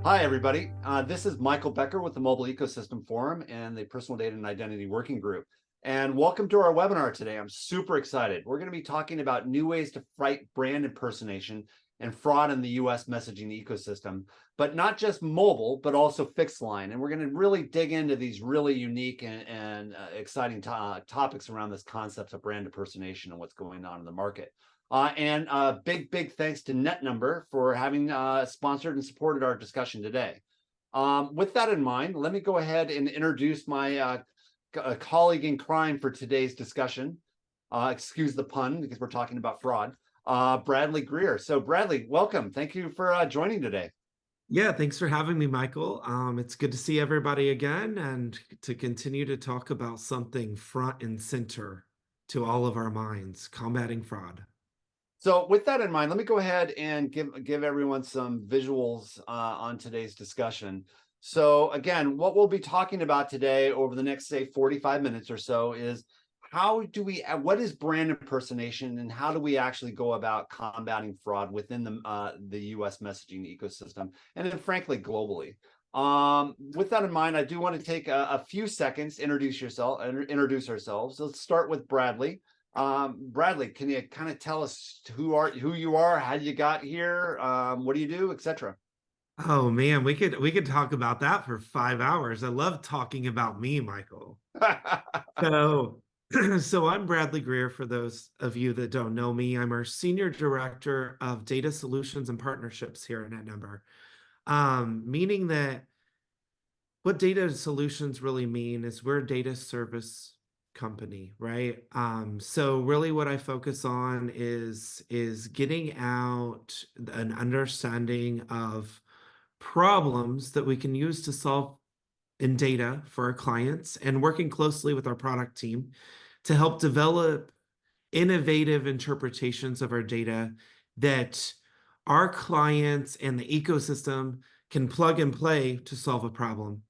Hi, everybody. This is Michael Becker with the Mobile Ecosystem Forum and the Personal Data and Identity Working Group. And welcome to our webinar today. I'm super excited. We're going to be talking about new ways to fight brand impersonation and fraud in the US messaging ecosystem, but not just mobile, but also fixed line. And we're going to really dig into these really unique and exciting topics around this concept of brand impersonation and what's going on in the market. And big thanks to netnumber for having sponsored and supported our discussion today. With that in mind, let me go ahead and introduce my colleague in crime for today's discussion. Excuse the pun, because we're talking about fraud. Bradley Greer. So Bradley, welcome. Thank you for joining today. Yeah, thanks for having me, Michael. It's good to see everybody again and to continue to talk about something front and center to all of our minds, combating fraud. So with that in mind, let me go ahead and give everyone some visuals on today's discussion. So again, what we'll be talking about today over the next, say, 45 minutes or so is what is brand impersonation and how do we actually go about combating fraud within the US messaging ecosystem and then frankly, globally. With that in mind, I do want to take a few seconds, introduce ourselves. Let's start with Bradley. Bradley, can you kind of tell us who you are, how you got here, what do you do, etc.? Oh man, we could talk about that for 5 hours. I love talking about me, Michael. So, so I'm Bradley Greer. For those of you that don't know me, I'm our Senior Director of Data Solutions and Partnerships here at NetNumber. Meaning that what data solutions really mean is we're a data service company, right? So really what I focus on is getting out an understanding of problems that we can use to solve in data for our clients and working closely with our product team to help develop innovative interpretations of our data that our clients and the ecosystem can plug and play to solve a problem.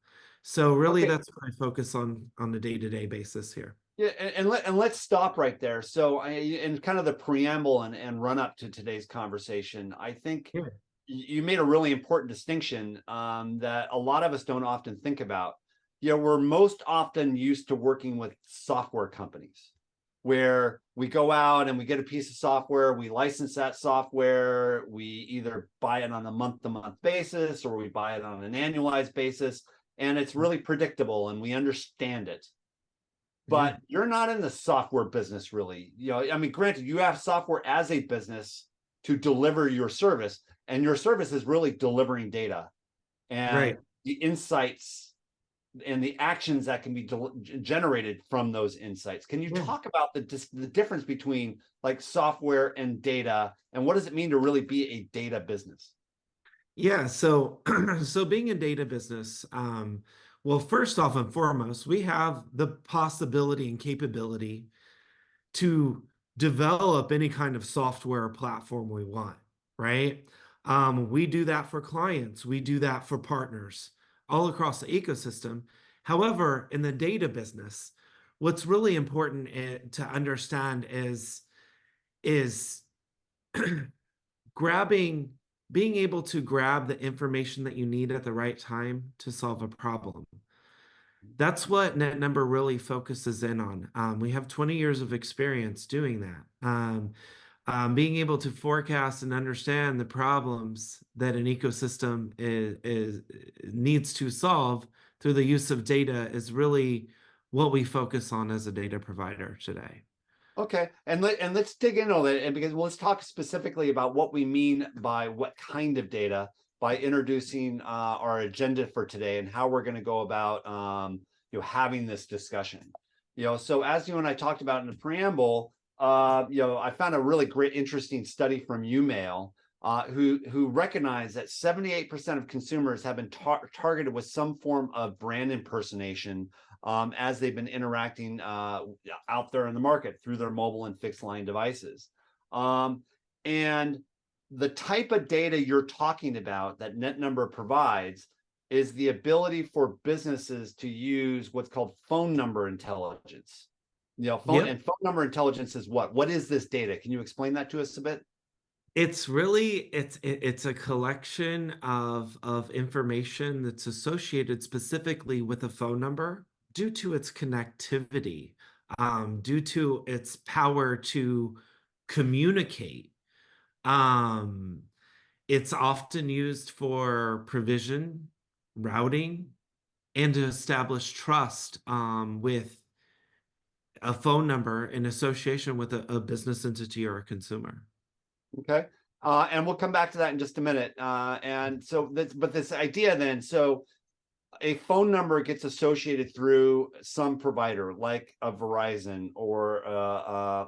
So really Okay. that's what I focus on a day-to-day basis here. Yeah, and let's stop right there. So, in kind of the preamble and run up to today's conversation, I think Yeah. you made a really important distinction that a lot of us don't often think about. You know, we're most often used to working with software companies where we go out and we get a piece of software, we license that software, we either buy it on a month-to-month basis or we buy it on an annualized basis, and it's really predictable and we understand it. Yeah. But you're not in the software business, really. You know, I mean, granted, you have software as a business to deliver your service, and your service is really delivering data and Right. the insights and the actions that can be generated from those insights. Can you Yeah. talk about the difference between like software and data, and what does it mean to really be a data business? Yeah, so so being in data business, well, first off and foremost, we have the possibility and capability to develop any kind of software or platform we want, right? We do that for clients, we do that for partners all across the ecosystem. However, in the data business, what's really important to understand is grabbing being able to grab the information that you need at the right time to solve a problem. That's what NetNumber really focuses in on. We have 20 years of experience doing that. Being able to forecast and understand the problems that an ecosystem needs to solve through the use of data is really what we focus on as a data provider today. Okay, and let's dig in on it, and because let's talk specifically about what we mean by what kind of data by introducing our agenda for today and how we're going to go about having this discussion. You know, so as you and I talked about in the preamble, I found a really great, interesting study from UMail who recognized that 78% of consumers have been targeted with some form of brand impersonation as they've been interacting out there in the market through their mobile and fixed line devices. And the type of data you're talking about that NetNumber provides is the ability for businesses to use what's called phone number intelligence. You know, phone Yep. and phone number intelligence is what? What is this data? Can you explain that to us a bit? It's a collection of information that's associated specifically with a phone number due to its connectivity, due to its power to communicate. Um, it's often used for provision, routing, and to establish trust with a phone number in association with a business entity or a consumer. Okay. And we'll come back to that in just a minute. And so this idea then, so a phone number gets associated through some provider like a Verizon or a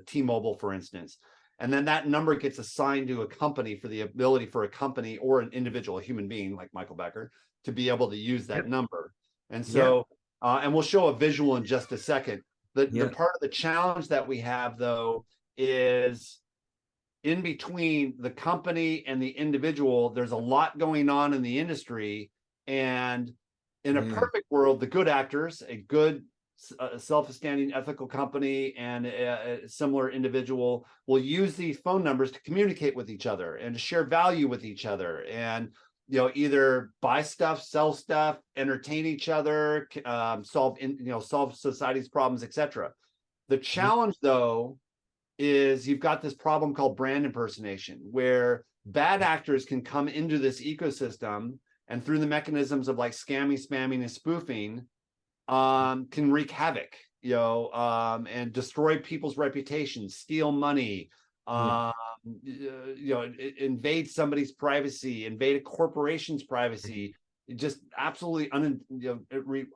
T-Mobile, for instance. And then that number gets assigned to a company for the ability for a company or an individual, a human being like Michael Becker, to be able to use that Yep. number. And Yep. so, and we'll show a visual in just a second. The Yep. part of the challenge that we have, though, is in between the company and the individual, there's a lot going on in the industry. And in a Yeah. perfect world, the good actors, a good self-standing ethical company and a similar individual will use these phone numbers to communicate with each other and to share value with each other and either buy stuff, sell stuff, entertain each other, solve society's problems, etc. The Yep. challenge, though, is you've got this problem called brand impersonation, where bad actors can come into this ecosystem and through the mechanisms of like scamming, spamming, and spoofing, can wreak havoc, and destroy people's reputations, steal money, Yeah. invade somebody's privacy, invade a corporation's privacy, just absolutely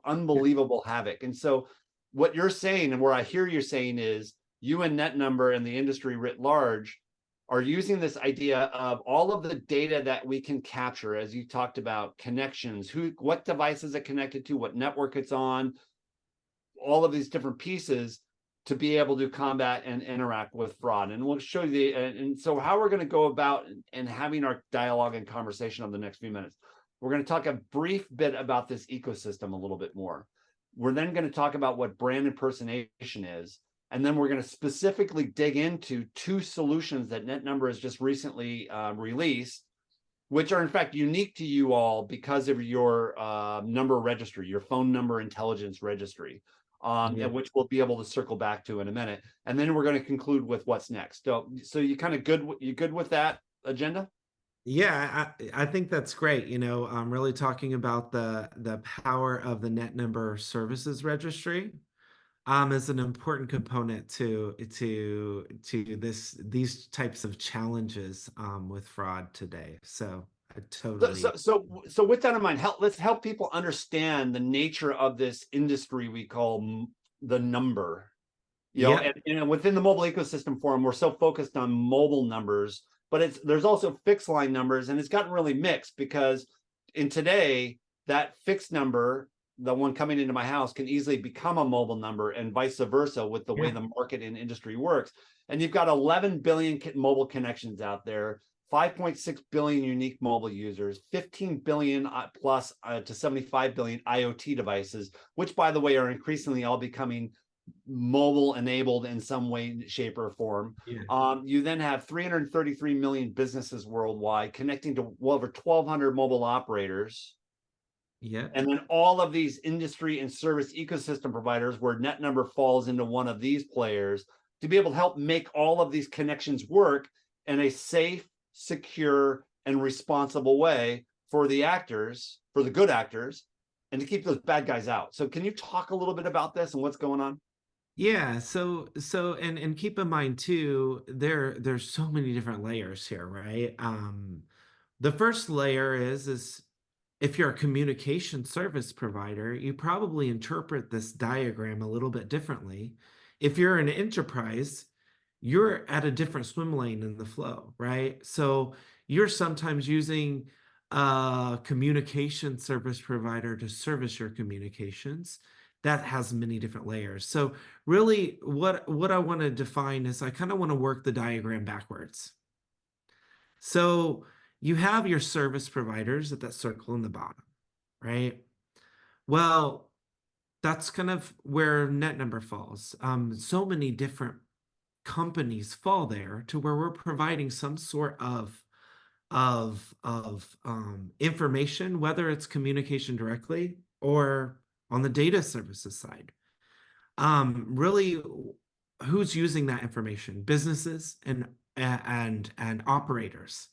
unbelievable havoc. And so, what you're saying, and where I hear you're saying is, you and netnumber and the industry writ large are using this idea of all of the data that we can capture, as you talked about, connections, what devices it connected to, what network it's on, all of these different pieces to be able to combat and interact with fraud. And we'll show you and so how we're going to go about and having our dialogue and conversation on the next few minutes. We're going to talk a brief bit about this ecosystem a little bit more. We're then going to talk about what brand impersonation is. And then we're going to specifically dig into two solutions that netnumber has just recently released, which are in fact unique to you all because of your number registry, your phone number intelligence registry, Yeah. and which we'll be able to circle back to in a minute. And then we're going to conclude with what's next. So you kind of good? You good with that agenda? Yeah, I think that's great. I'm really talking about the power of the netnumber services registry is an important component to these types of challenges with fraud today. So I So, so, totally. so, so with that in mind, let's help people understand the nature of this industry we call the number. Yep. And within the mobile ecosystem forum, we're so focused on mobile numbers, but there's also fixed line numbers, and it's gotten really mixed because in today, that fixed number, the one coming into my house, can easily become a mobile number and vice versa with the way Yeah. the market and industry works. And you've got 11 billion mobile connections out there, 5.6 billion unique mobile users, 15 billion plus to 75 billion IoT devices, which, by the way, are increasingly all becoming mobile enabled in some way, shape, or form. Yeah. You then have 333 million businesses worldwide connecting to well over 1,200 mobile operators. Yep. And then all of these industry and service ecosystem providers, where netnumber falls into one of these players, to be able to help make all of these connections work in a safe, secure, and responsible way for the actors, for the good actors, and to keep those bad guys out. So, can you talk a little bit about this and what's going on? Yeah, and keep in mind too, there's so many different layers here, right? The first layer is if you're a communication service provider, you probably interpret this diagram a little bit differently. If you're an enterprise, you're at a different swim lane in the flow, right? So you're sometimes using a communication service provider to service your communications. That has many different layers. So really what I want to define is I kind of want to work the diagram backwards. So you have your service providers at that circle in the bottom, right? Well, that's kind of where NetNumber falls. So many different companies fall there to where we're providing some sort of information, whether it's communication directly or on the data services side. Really, who's using that information? Businesses and operators.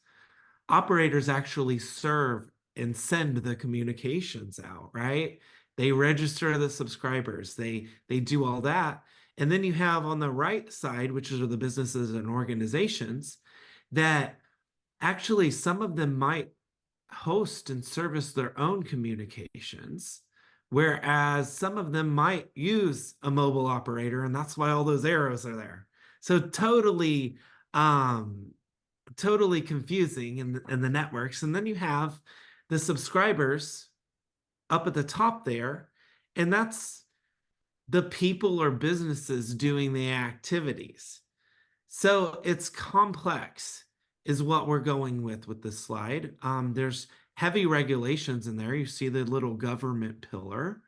Operators actually serve and send the communications out, right? They register the subscribers. They do all that. And then you have on the right side, which are the businesses and organizations that actually some of them might host and service their own communications, whereas some of them might use a mobile operator, and that's why all those arrows are there. So um, totally confusing in the networks. And then you have the subscribers up at the top there, and that's the people or businesses doing the activities. So it's complex, is what we're going with this slide. There's heavy regulations in there. You see the little government pillar,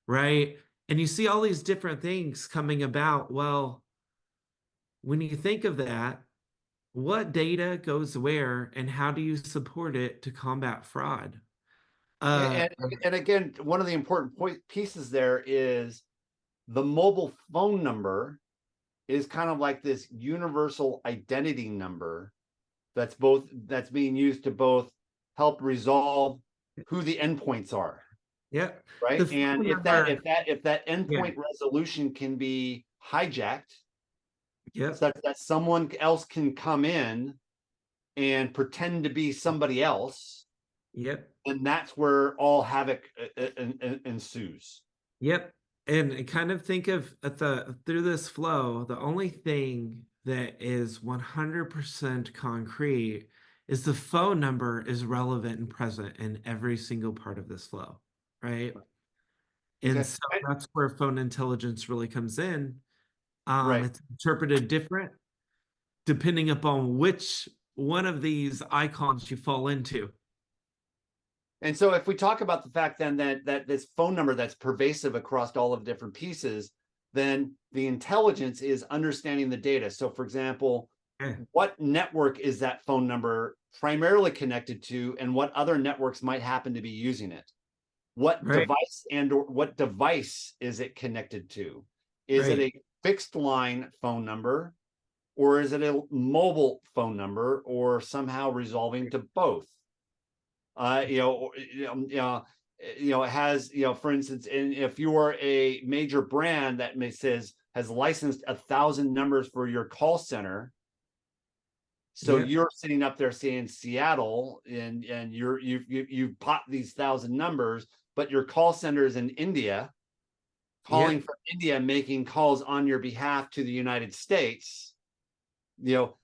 right? And you see all these different things coming about. Well, when you think of that, what data goes where and how do you support it to combat fraud? Uh, And again, one of the important pieces there is the mobile phone number is kind of like this universal identity number that's being used to both help resolve who the endpoints are, yeah. The right? And phone number, if that yeah, endpoint resolution can be hijacked yep, such that someone else can come in and pretend to be somebody else, yep. and that's where all havoc ensues. Yep. And kind of think of through this flow, the only thing that is 100% concrete is the phone number is relevant and present in every single part of this flow, right? And Okay. so that's where phone intelligence really comes in. Right. It's interpreted different depending upon which one of these icons you fall into. And so if we talk about the fact then that this phone number that's pervasive across all of the different pieces, then the intelligence is understanding the data. So for example, Yeah. what network is that phone number primarily connected to, and what other networks might happen to be using it? What Right, device or what device is it connected to? Is it right. a fixed line phone number, or is it a mobile phone number, or somehow resolving to both? It has, for instance, if you are a major brand that says has licensed 1,000 numbers for your call center, so Yep, you're sitting up there saying Seattle, and you've bought these 1,000 numbers, but your call center is in India, calling yep, from India, making calls on your behalf to the United States. You know,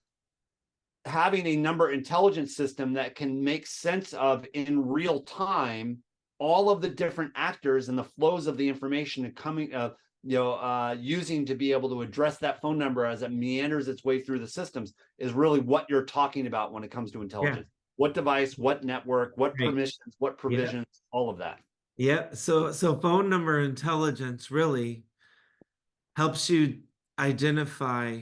having a number intelligence system that can make sense of in real time all of the different actors and the flows of the information coming using to be able to address that phone number as it meanders its way through the systems is really what you're talking about when it comes to yeah, intelligence. What device, what network, what right. permissions, what Yeah. provisions, all of that. Yeah. So phone number intelligence really helps you identify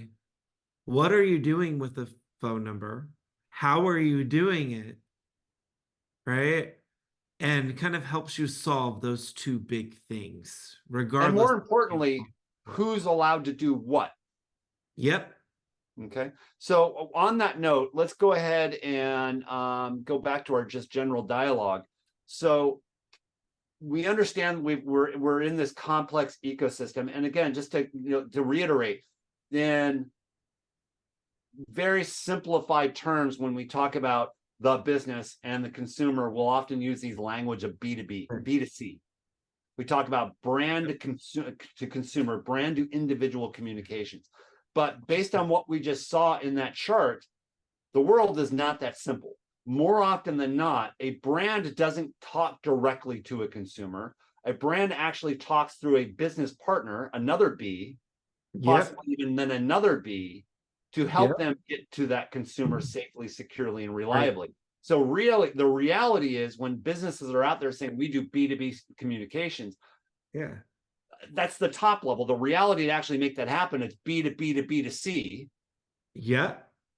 what are you doing with the phone number? How are you doing it? Right? And kind of helps you solve those two big things, And regardless. more importantly, who's allowed to do what. Yep. Okay. So on that note, let's go ahead and go back to our just general dialogue. So we understand we're in this complex ecosystem, and again, just to reiterate, in very simplified terms, when we talk about the business and the consumer, we'll often use these language of B2B, B2C. We talk about brand to consumer, brand to individual communications. But based on what we just saw in that chart, the world is not that simple. More often than not, a brand doesn't talk directly to a consumer. A brand actually talks through a business partner, another B, Yep. possibly even then another B, to help Yep. them get to that consumer safely, securely, and Right. reliably. So really, the reality is when businesses are out there saying we do B2B communications, Yeah. that's the top level. The reality to actually make that happen is B to B to B to C. Yeah.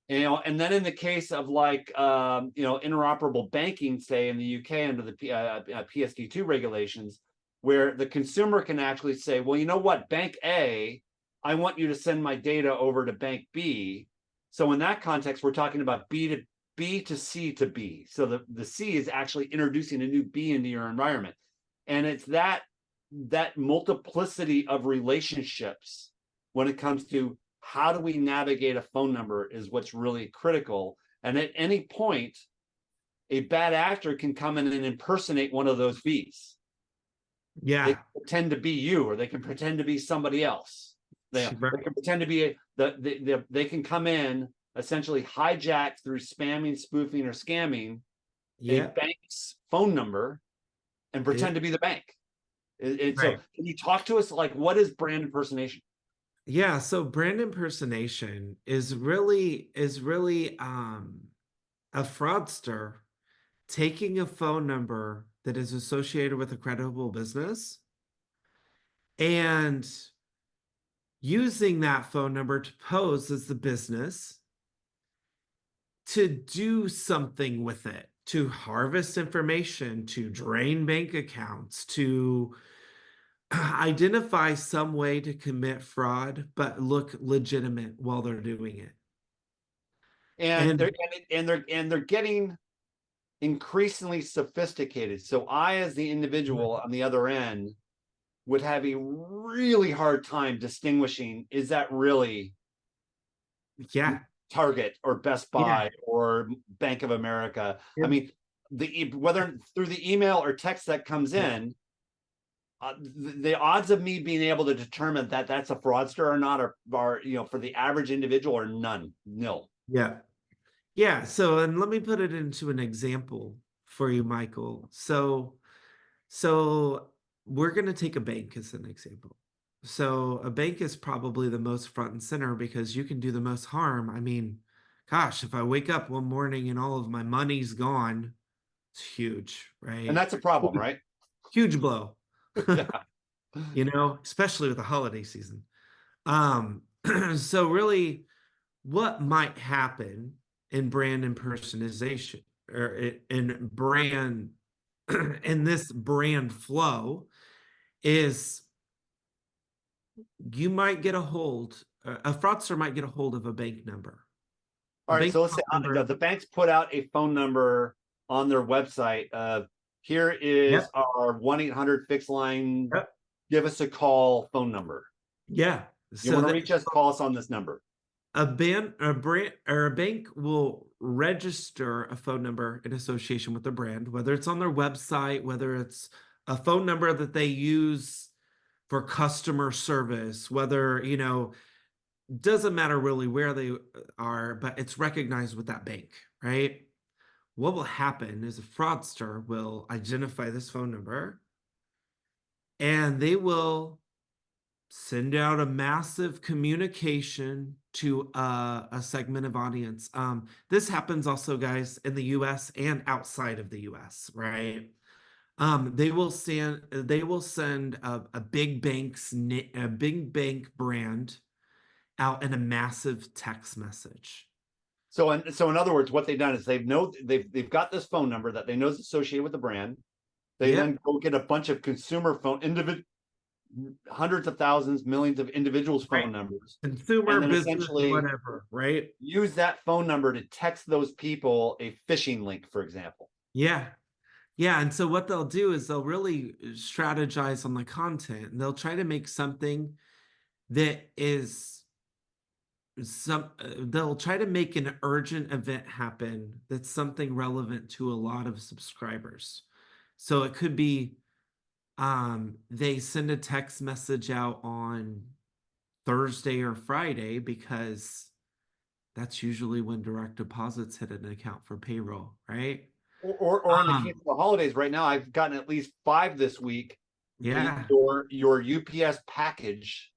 And then in the case of like interoperable banking, say in the UK under the PSD2 regulations, where the consumer can actually say, well, you know what, Bank A, I want you to send my data over to Bank B. So in that context, we're talking about B to C to B. So the C is actually introducing a new B into your environment. And it's that multiplicity of relationships when it comes to how do we navigate a phone number is what's really critical. And at any point, a bad actor can come in and impersonate one of those Bs. Yeah. They can pretend to be you, or they can pretend to be somebody else. They can pretend to be they can come in, essentially hijack through spamming, spoofing, or scamming a bank's phone number and pretend to be the bank. So can you talk to us, like, what is brand impersonation? Yeah, so brand impersonation is really a fraudster taking a phone number that is associated with a credible business and using that phone number to pose as the business to do something with it, to harvest information, to drain bank accounts, to identify some way to commit fraud, but look legitimate while they're doing it. And they're getting increasingly sophisticated. So I, as the individual on the other end, would have a really hard time distinguishing, is that really Target or Best Buy or Bank of America? I mean, whether through the email or text that comes in, the odds of me being able to determine that that's a fraudster or not are for the average individual are nil. Yeah. So, and let me put it into an example for you, Michael. So we're going to take a bank as an example. So a bank is probably the most front and center because you can do the most harm. I mean, gosh, if I wake up one morning and all of my money's gone, it's huge, right? And that's a problem, right? Huge blow. Yeah. Especially with the holiday season. So really what might happen in brand impersonation or in brand in this brand flow is you might get a fraudster might get a hold of a bank number. All right, so let's say the banks put out a phone number on their website. Here is our 1-800 fixed line. Give us a call phone number. Yeah. You want to reach us, call us on this number. A bank will register a phone number in association with their brand, whether it's on their website, whether it's a phone number that they use for customer service, whether, doesn't matter really where they are, but it's recognized with that bank, right? What will happen is a fraudster will identify this phone number and they will send out a massive communication to a segment of audience. This happens also, guys, in the US and outside of the US, right? They will send a big bank brand out in a massive text message. So in other words, what they've done is they've got this phone number that they know is associated with the brand. They then go get a bunch of consumer hundreds of thousands, millions of individuals' phone numbers, consumer business, whatever, right? Use that phone number to text those people a phishing link, for example. Yeah. And so what they'll do is they'll really strategize on the content and they'll try to make something that is they'll try to make an urgent event happen that's something relevant to a lot of subscribers. So it could be they send a text message out on Thursday or Friday because that's usually when direct deposits hit an account for payroll, right? Or in the case of the holidays right now, I've gotten at least 5 this week. Your UPS package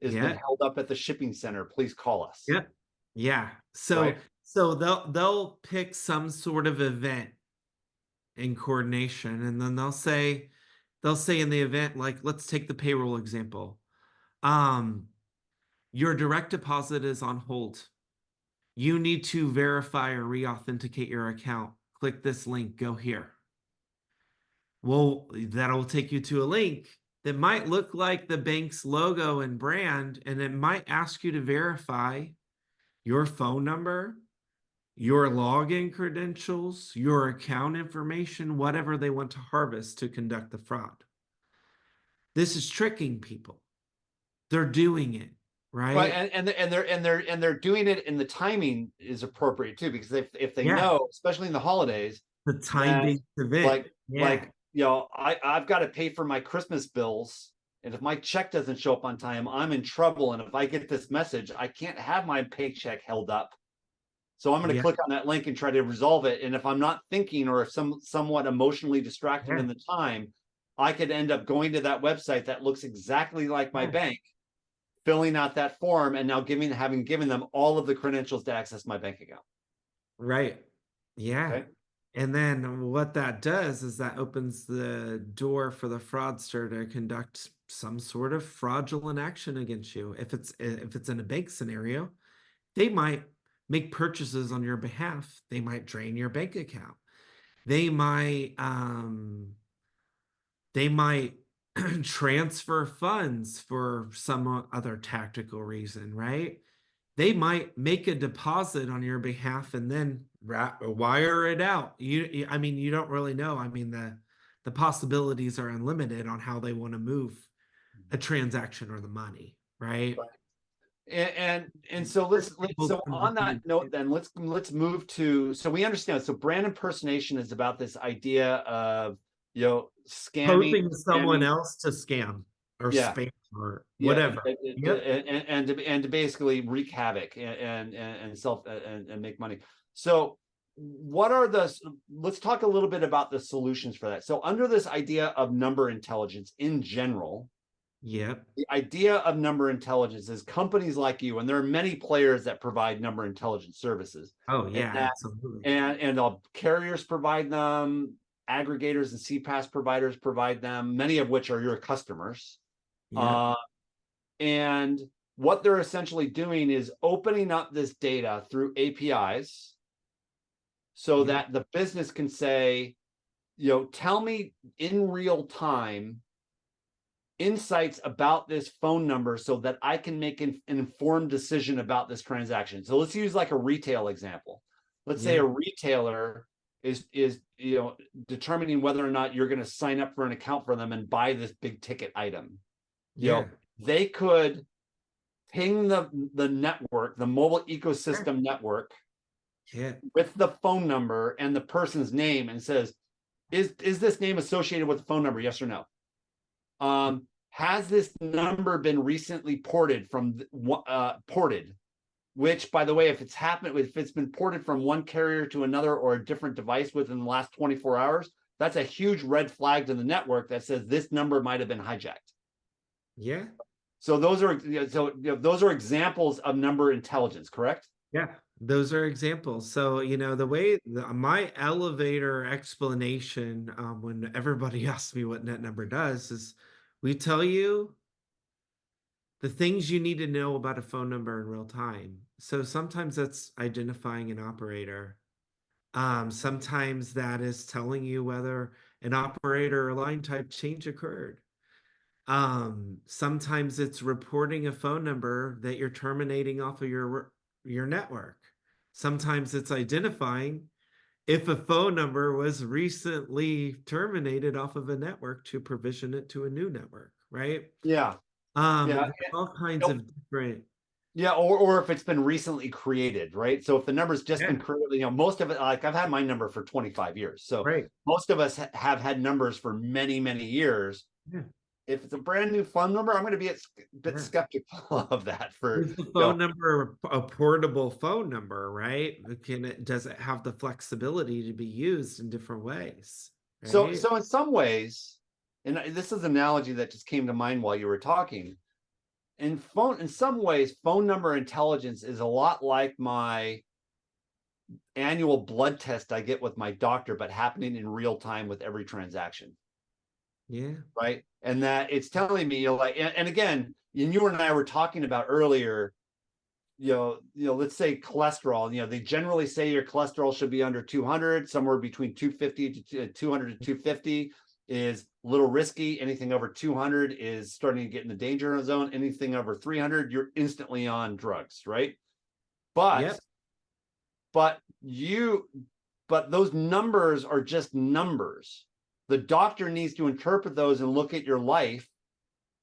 has been held up at the shipping center. Please call us. So they'll pick some sort of event in coordination, and then they'll say, they'll say in the event, like, let's take the payroll example. Um, your direct deposit is on hold. You need to verify or re-authenticate your account. Click this link, go here. Well, that'll take you to a link that might look like the bank's logo and brand, and it might ask you to verify your phone number, your login credentials, your account information, whatever they want to harvest to conduct the fraud. This is tricking people. They're doing it, Right, right? and they're doing it, and the timing is appropriate too, because if they Yeah, know, especially in the holidays, the that time-based event. like Yeah, like I've got to pay for my Christmas bills, and if my check doesn't show up on time, I'm in trouble. And if I get this message, I can't have my paycheck held up. So I'm going to yeah, click on that link and try to resolve it. And if I'm not thinking, or if somewhat emotionally distracted yeah, in the time, I could end up going to that website that looks exactly like my yeah. bank, filling out that form, and now having given them all of the credentials to access my bank account. Right. Yeah. Okay. And then what that does is that opens the door for the fraudster to conduct some sort of fraudulent action against you. If it's in a bank scenario, they might make purchases on your behalf. They might drain your bank account. They might they might transfer funds for some other tactical reason, right? They might make a deposit on your behalf and then wire it out. I mean, you don't really know. I mean, the possibilities are unlimited on how they want to move a transaction or the money, right? Right. And so so on that note, then let's move to, so we understand, so brand impersonation is about this idea of scamming Posing someone spamming. else to scam or Yeah, spam or yeah, whatever. Yep. and to basically wreak havoc and make money. So what are let's talk a little bit about the solutions for that. So under this idea of number intelligence in general, Yep. the idea of number intelligence is companies like you, and there are many players that provide number intelligence services, Oh and yeah, that absolutely. carriers provide them, aggregators and CPaaS providers provide them, many of which are your customers. Yep. Uh, and what they're essentially doing is opening up this data through APIs so Yep. that the business can say, tell me in real time insights about this phone number so that I can make an informed decision about this transaction. So let's use like a retail example. Let's say a Yep. retailer is determining whether or not you're going to sign up for an account for them and buy this big ticket item. Yeah. They could ping the network, the mobile Yeah. ecosystem network, Yeah. with the phone number and the person's name, and says, is this name associated with the phone number? Yes or no? Has this number been recently ported from ported? Which, by the way, if it's been ported from one carrier to another or a different device within the last 24 hours, that's a huge red flag to the network that says this number might have been hijacked. Yeah. So those are examples of number intelligence, correct? Yeah, those are examples. So, the way my elevator explanation, when everybody asks me what net number does, is we tell you the things you need to know about a phone number in real time. So sometimes that's identifying an operator. Sometimes that is telling you whether an operator or line type change occurred. Sometimes it's reporting a phone number that you're terminating off of your network. Sometimes it's identifying if a phone number was recently terminated off of a network to provision it to a new network, right? Yeah, yeah. There's all kinds of different. Yeah, or if it's been recently created, right? So if the number's just been Yeah, created, most of it, like I've had my number for 25 years. So right. most of us have had numbers for many, many years. Yeah, If it's a brand new phone number, I'm going to be a bit yeah. skeptical of that Is the phone number a portable phone number, right? Does it have the flexibility to be used in different ways, right? so in some ways, and this is an analogy that just came to mind while you were talking. In some ways, phone number intelligence is a lot like my annual blood test I get with my doctor, but happening in real time with every transaction. Yeah. right? And that it's telling me, like, and again, you and I were talking about earlier, let's say cholesterol, they generally say your cholesterol should be under 200, somewhere between 250 to 200 to 250 is a little risky. Anything over 200 is starting to get in the danger zone. Anything over 300, you're instantly on drugs, right? But, Yep. but you, but those numbers are just numbers. The doctor needs to interpret those and look at your life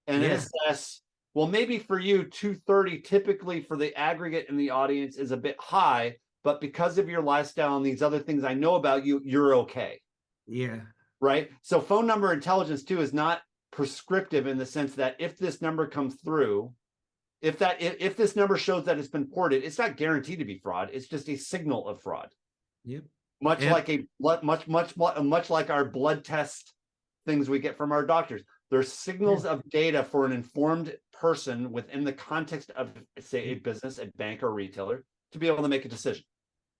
and Yeah. assess, well, maybe for you 230 typically for the aggregate in the audience is a bit high, but because of your lifestyle and these other things I know about you, you're okay. Yeah. Right? So phone number intelligence too is not prescriptive in the sense that if this number comes through, if this number shows that it's been ported, it's not guaranteed to be fraud. It's just a signal of fraud. Yep. Much And like much like our blood test things we get from our doctors. There's signals yeah. of data for an informed person within the context of, say, a business, a bank, or retailer to be able to make a decision.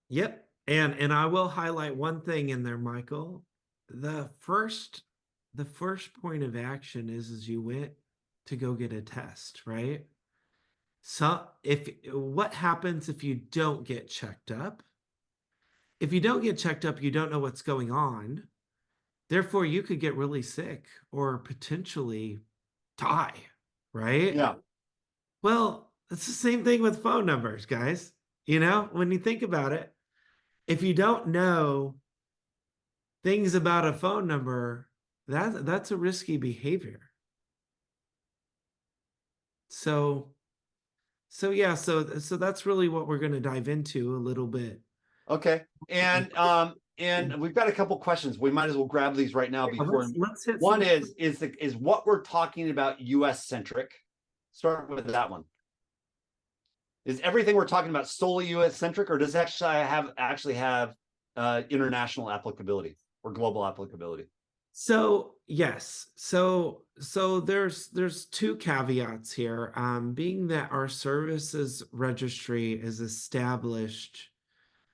Yep. And I will highlight one thing in there, Michael. The first point of action is you went to go get a test, right? So if what happens if you don't get checked up? If you don't get checked up, you don't know what's going on. Therefore, you could get really sick or potentially die, right? Yeah. Well, it's the same thing with phone numbers, guys. When you think about it, if you don't know things about a phone number, that's a risky behavior. So yeah, so that's really what we're going to dive into a little bit. Okay. And we've got a couple questions. We might as well grab these right now before. Let's hit One some. is what we're talking about US centric? Start with that one. Is everything we're talking about solely US centric, or does it actually have international applicability or global applicability? So yes, so there's two caveats here. Being that our services registry is established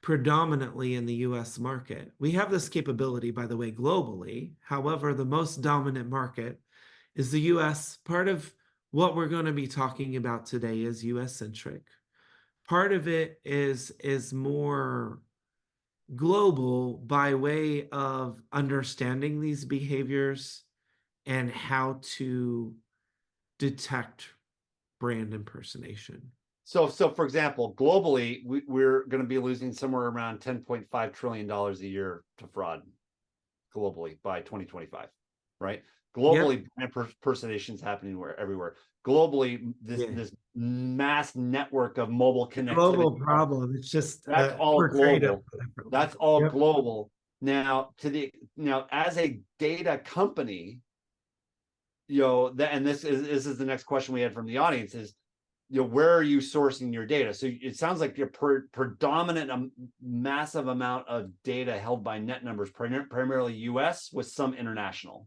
predominantly in the US market. We have this capability, by the way, globally. However, the most dominant market is the US. Part of what we're going to be talking about today is US centric. Part of it is more global by way of understanding these behaviors and how to detect brand impersonation. So for example, globally, we're going to be losing somewhere around $10.5 trillion a year to fraud globally by 2025, right? Globally, Yep. impersonations happening everywhere. Globally, Yeah. this mass network of mobile A connectivity, global problem. It's just that's all portrayed up global. differently. That's all Yep. global. Now, as a data company, and this is the next question we had from the audience is, where are you sourcing your data? So it sounds like your predominant massive amount of data held by net numbers, primarily US with some international.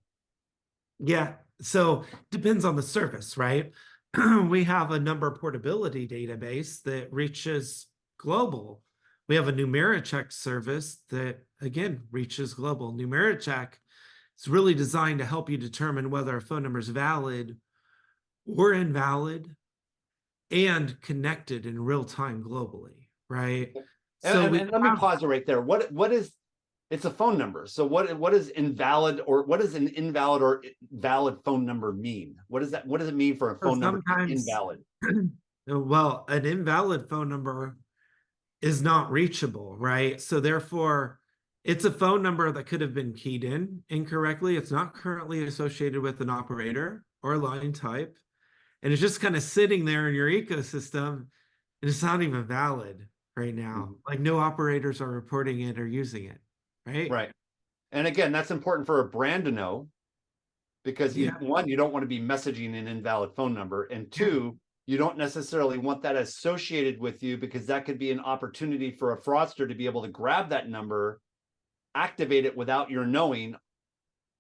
Yeah. So depends on the service, right? We have a number portability database that reaches global. We have a Numericheck service that, again, reaches global. Numericheck is really designed to help you determine whether a phone number is valid or invalid and connected in real time globally, right? So And let me pause it right there. What is, it's a phone number. So what is invalid, or what does an invalid or valid phone number mean? What does it mean for a phone number to be sometimes, invalid? well, an invalid phone number is not reachable, right? So therefore, it's a phone number that could have been keyed in incorrectly. It's not currently associated with an operator or a line type. And it's just kind of sitting there in your ecosystem, and it's not even valid right now. Mhm. Like no operators are reporting it or using it, right? Right. And again, that's important for a brand to know, because Yeah. you don't want to be messaging an invalid phone number, and Yeah. two, you don't necessarily want that associated with you, because that could be an opportunity for a fraudster to be able to grab that number, activate it without your knowing,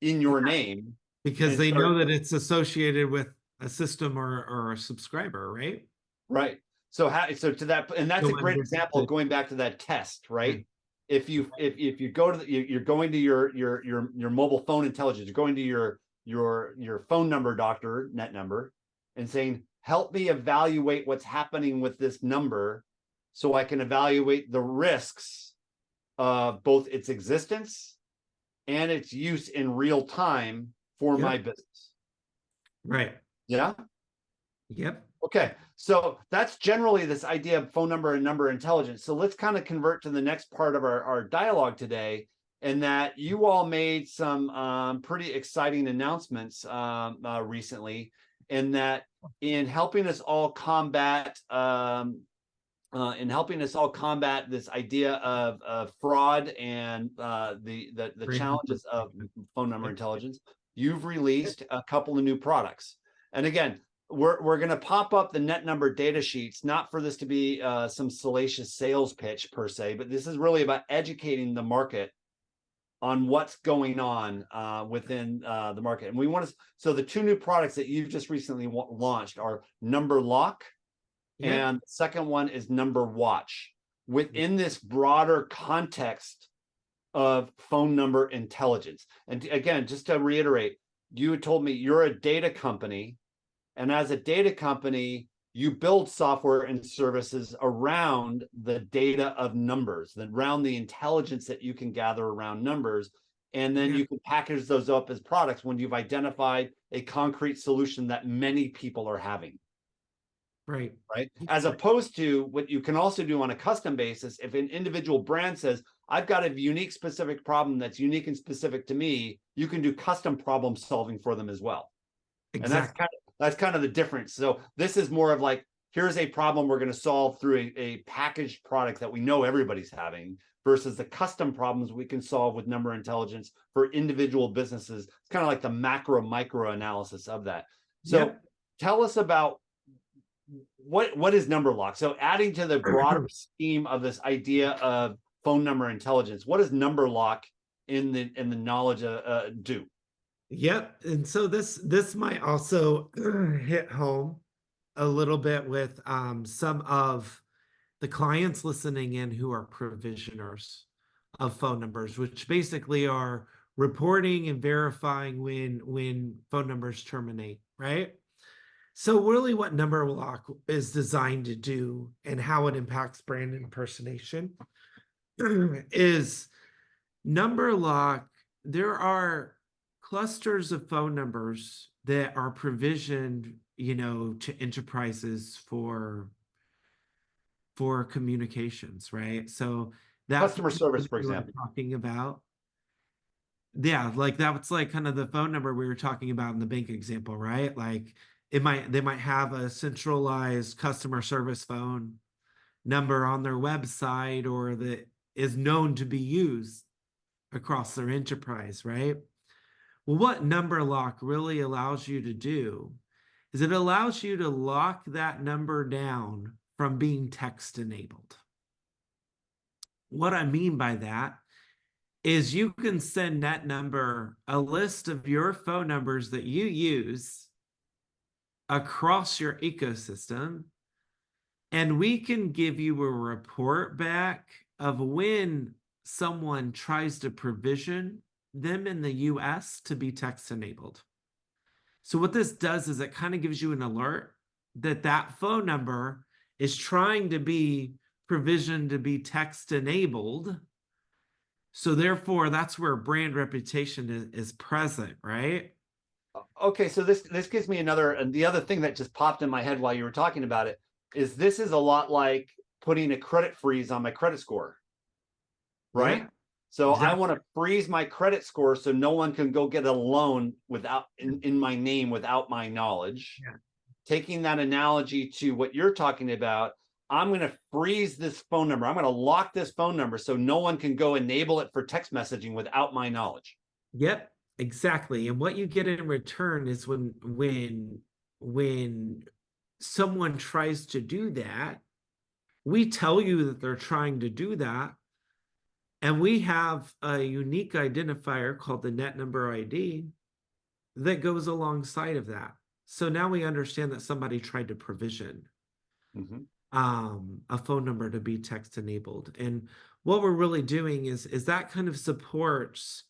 in your name, Because and they know start. that it's associated with a system or a subscriber, right? Right. So to that, and that's So a great example of going back to that test, right? If you go to you're going to your mobile phone intelligence, you're going to your your phone number doctor, net number, and saying, help me evaluate what's happening with this number so I can evaluate the risks of both its existence and its use in real time for my business. Right. Yeah. Yep. Okay. So that's generally this idea of phone number and number intelligence. So let's kind of convert to the next part of our dialogue today, in that you all made some pretty exciting announcements recently, in that in helping us all combat this idea of fraud and the challenges of phone number intelligence, you've released a couple of new products. And again, we're going to pop up the net number data sheets, not for this to be some salacious sales pitch per se, but this is really about educating the market on what's going on within the market. And we want to, so the two new products that you've just recently launched are Number Lock, and the second one is Number Watch, within this broader context of phone number intelligence. And again, just to reiterate, you had told me you're a data company, and as a data company, you build software and services around the data of numbers, around the intelligence that you can gather around numbers. And then you can package those up as products when you've identified a concrete solution that many people are having. Right. As opposed to what you can also do on a custom basis, if an individual brand says, I've got a unique specific problem that's unique and specific to me, you can do custom problem solving for them as well. Exactly. And that's kind of the difference. So this is more of like, here's a problem we're going to solve through a packaged product that we know everybody's having, versus the custom problems we can solve with number intelligence for individual businesses. It's kind of like the macro micro analysis of that. So tell us about what is Number Lock? So adding to the broader scheme of this idea of phone number intelligence, what does Number Lock in the knowledge do? Yep. And so this might also hit home a little bit with some of the clients listening in who are provisioners of phone numbers, which basically are reporting and verifying when phone numbers terminate, right? So really what Number Lock is designed to do and how it impacts brand impersonation is Number Lock, there are clusters of phone numbers that are provisioned, to enterprises for communications, right? So that customer service, for example, talking about, like that's like kind of the phone number we were talking about in the bank example, right? Like they might have a centralized customer service phone number on their website, or that is known to be used across their enterprise, right? Well, what Number Lock really allows you to do is it allows you to lock that number down from being text enabled. What I mean by that is you can send that number a list of your phone numbers that you use across your ecosystem, and we can give you a report back of when someone tries to provision them in the US to be text enabled. So what this does is it kind of gives you an alert that that phone number is trying to be provisioned to be text enabled. So therefore, that's where brand reputation is present, right? Okay, so this gives me the other thing that just popped in my head while you were talking about it is this is a lot like putting a credit freeze on my credit score, right? Yeah, so exactly. I want to freeze my credit score so no one can go get a loan without in my name without my knowledge. Yeah. Taking that analogy to what you're talking about, I'm going to freeze this phone number. I'm going to lock this phone number so no one can go enable it for text messaging without my knowledge. Yep, exactly. And what you get in return is when someone tries to do that, we tell you that they're trying to do that, and we have a unique identifier called the net number ID that goes alongside of that. So now we understand that somebody tried to provision a phone number to be text enabled. And what we're really doing is that kind of supports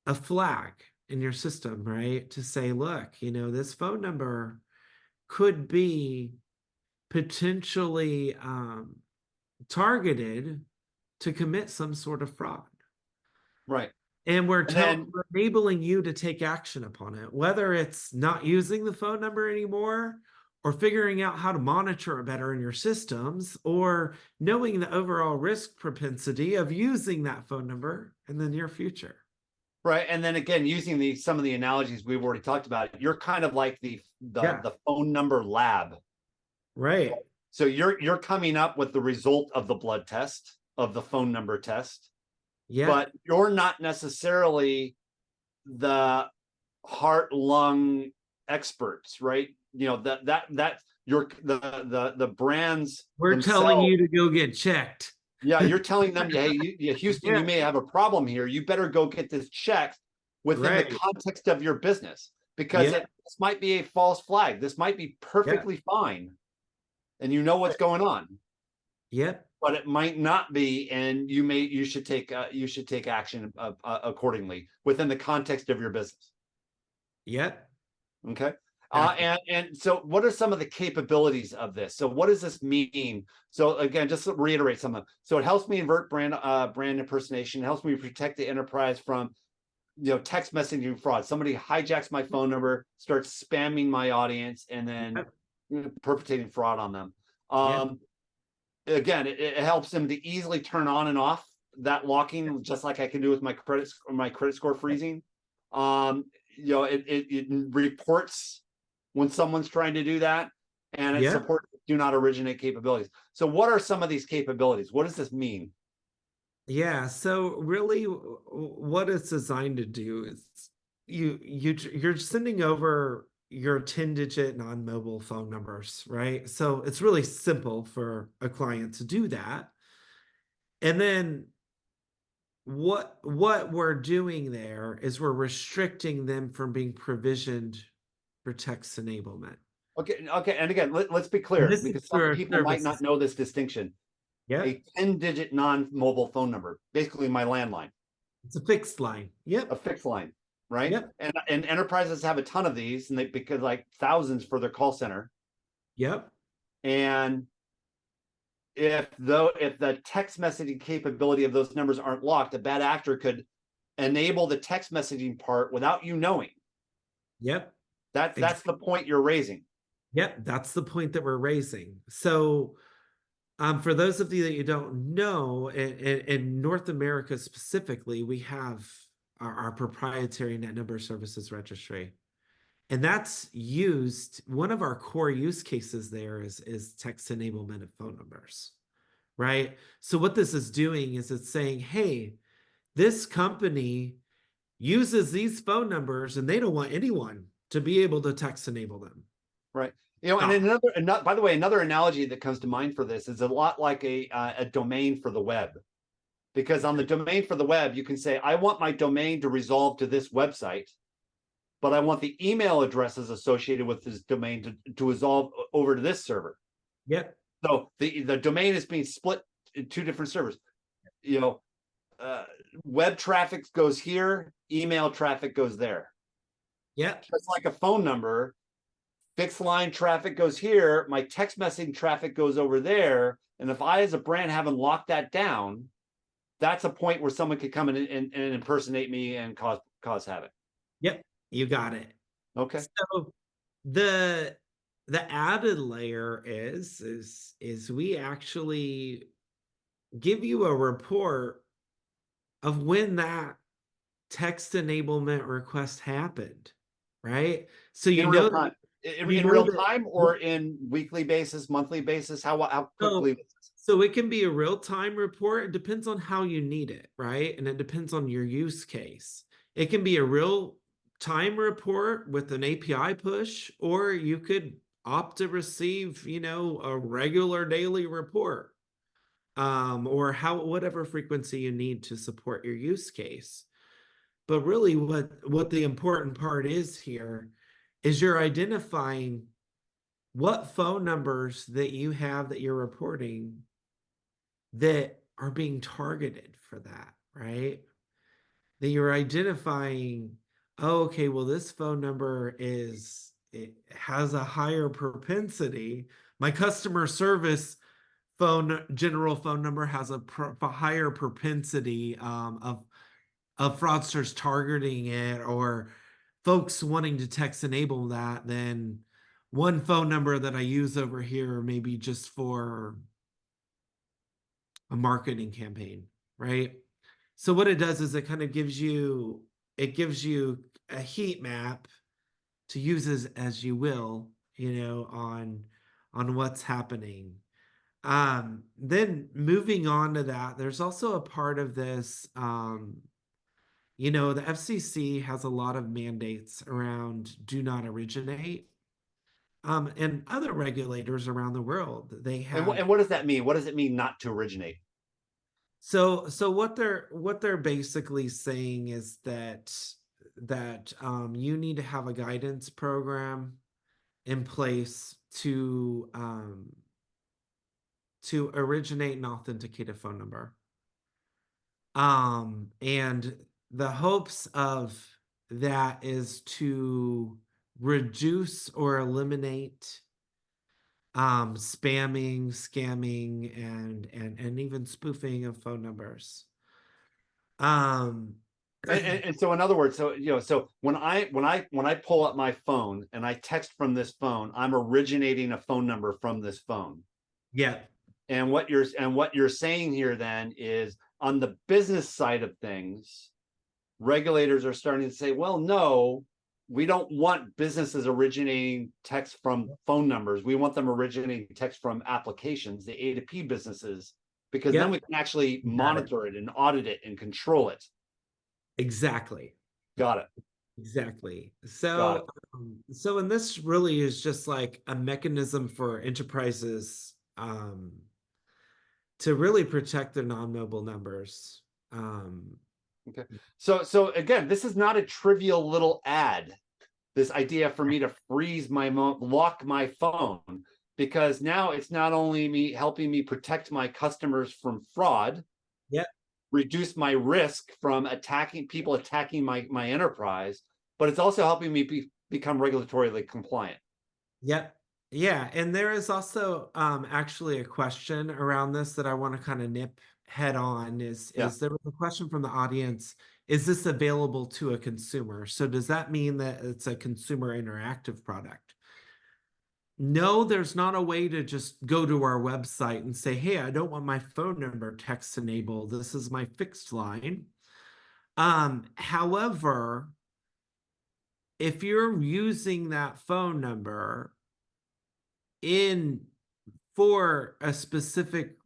a flag in your system, right? To say, look, this phone number could be potentially targeted to commit some sort of fraud. Right. And And then, we're enabling you to take action upon it, whether it's not using the phone number anymore or figuring out how to monitor it better in your systems or knowing the overall risk propensity of using that phone number in the near future. right. And then again, using some of the analogies we've already talked about, you're kind of like the phone number lab. Right. So you're coming up with the result of the blood test, of the phone number test, Yeah. but you're not necessarily the heart lung experts, right? That you're the brands We're telling themselves. you to go get checked. Yeah, you're telling them, hey, Houston, Yeah. you may have a problem here. You better go get this checked within the Right. context of your business, because Yeah. this might be a false flag. This might be Yeah. perfectly fine, and you know what's going on, Yep. but it might not be, and you should take action accordingly within the context of your business. Yep. Okay. Exactly. And so what are some of the capabilities of this? So what does this mean? So again, just to reiterate some of them. So it helps me invert brand impersonation, helps me protect the enterprise from text messaging fraud. Somebody hijacks my phone number, starts spamming my audience, and then perpetrating fraud on them. Yep. Again, it helps them to easily turn on and off that locking, just like I can do with my credit score freezing. It reports when someone's trying to do that, and it Yep. supports do not originate capabilities. So what are some of these capabilities? What does this mean? Yeah. So really what it's designed to do is you're sending over your 10-digit non-mobile phone numbers, right? So it's really simple for a client to do that. And then what we're doing there is we're restricting them from being provisioned for text enablement. Okay. And again, let's be And clear, this is because some through our people might not services. know this distinction. A Yep. 10-digit non-mobile phone number, basically my landline, It's a fixed line. a Yep. fixed line, right? Yep. And enterprises have a ton of these, and because like thousands for their call center. Yep. And if the text messaging capability of those numbers aren't locked, a bad actor could enable the text messaging part without you knowing. Yep. That's the point you're raising. Yep, that's the point that we're raising. So, for those of you that you don't know, in North America specifically, we have our proprietary net number services registry. And that's used, one of our core use cases there is text enablement of phone numbers, right? So what this is doing is it's saying, hey, this company uses these phone numbers and they don't want anyone to be able to text enable them. Right. And by the way, another analogy that comes to mind for this is a lot like a domain for the web. Because on the domain for the web, you can say, I want my domain to resolve to this website, but I want the email addresses associated with this domain to resolve over to this server. Yep. So the domain is being split in two different servers. Web traffic goes here, email traffic goes there. Yep. Just like a phone number, fixed line traffic goes here, my text messaging traffic goes over there. And if I, as a brand, haven't locked that down, that's a point where someone could come in and impersonate me and cause havoc. Yep. You got it. Okay. So the added layer is we actually give you a report of when that text enablement request happened, right? So In real time. In real time, or in weekly basis, monthly basis? How quickly? So it can be a real-time report. It depends on how you need it, right? And it depends on your use case. It can be a real-time report with an API push, or you could opt to receive, a regular daily report, or whatever frequency you need to support your use case. But really what the important part is here is you're identifying what phone numbers that you have that you're reporting that are being targeted for that, right? that you're identifying, oh, okay, well, this phone number it has a higher propensity. My customer service general phone number has a higher propensity of fraudsters targeting it, or folks wanting to text enable that, than one phone number that I use over here, maybe just for a marketing campaign, right? So what it does is it kind of gives you a heat map to use as you will, on what's happening. Then moving on to that, there's also a part of this, the FCC has a lot of mandates around do not originate. And other regulators around the world, they have. And what does that mean? What does it mean not to originate? So what they're basically saying is that you need to have a guidance program in place to originate and authenticate a phone number. And the hopes of that is to reduce or eliminate spamming, scamming, and even spoofing of phone numbers. Um, And so in other words, so when I pull up my phone and I text from this phone, I'm originating a phone number from this phone. yeah, And what you're saying here then is on the business side of things, regulators are starting to say, well, no, we don't want businesses originating text from phone numbers. We want them originating text from applications, the A2P businesses, because then yep, we can actually got it. monitor it and audit it and control it. Exactly. Got it. Exactly. Got it. And this really is just like a mechanism for enterprises to really protect their non-mobile numbers. Okay. So again, this is not a trivial little ad. This idea for me to lock my phone, because now it's not only me helping me protect my customers from fraud, Yeah, reduce my risk from people attacking my enterprise, but it's also helping me become regulatorily compliant. yep, yeah. And there is also actually a question around this that I want to kind of nip head on. Yeah. Is there was a question from the audience? Is this available to a consumer? So does that mean that it's a consumer interactive product? No, there's not a way to just go to our website and say, hey, I don't want my phone number text enabled. This is my fixed line. However, if you're using that phone number in for a specific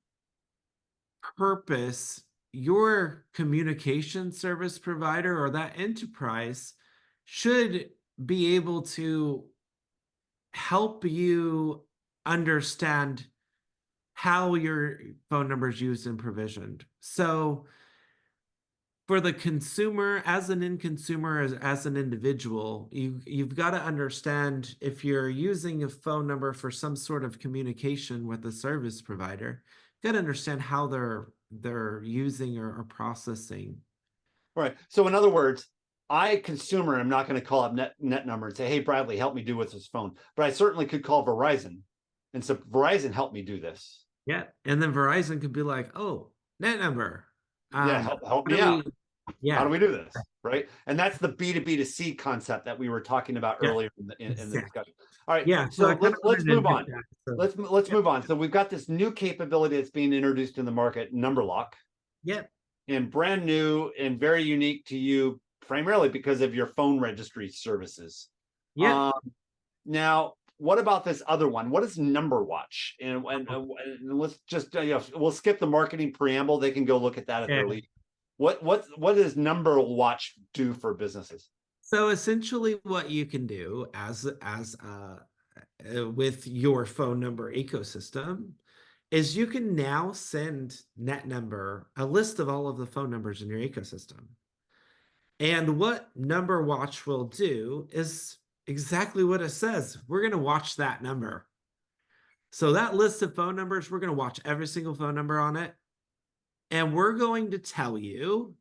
purpose, your communication service provider or that enterprise should be able to help you understand how your phone number is used and provisioned. So for the consumer, as an end consumer, as an individual, you've got to understand, if you're using a phone number for some sort of communication with a service provider, you got to understand how they're using or processing. All right. So in other words, I, consumer, am not going to call up net number and say, hey, Bradley, help me do with this phone. But I certainly could call Verizon. And so Verizon, help me do this. Yeah. And then Verizon could be like, oh, net number. Yeah, How help me do out. we, How yeah, do we do this? Right. And that's the B2B2C concept that we were talking about yeah, earlier in the exactly. discussion. All right. Yeah. So I So kind of let's wanted to move nip on. that. So, Let's yep, move on. So we've got this new capability that's being introduced in the market, number lock, yep, and brand new and very unique to you, primarily because of your phone registry services. yep. Um, Now, what about this other one? What is Number Watch? And let's just we'll skip the marketing preamble. They can go look at that at Yeah. their leisure. What does Number Watch do for businesses? So essentially, what you can do with your phone number ecosystem is you can now send NetNumber a list of all of the phone numbers in your ecosystem. And what Number Watch will do is exactly what it says. We're going to watch that number. So that list of phone numbers, we're going to watch every single phone number on it. And we're going to tell you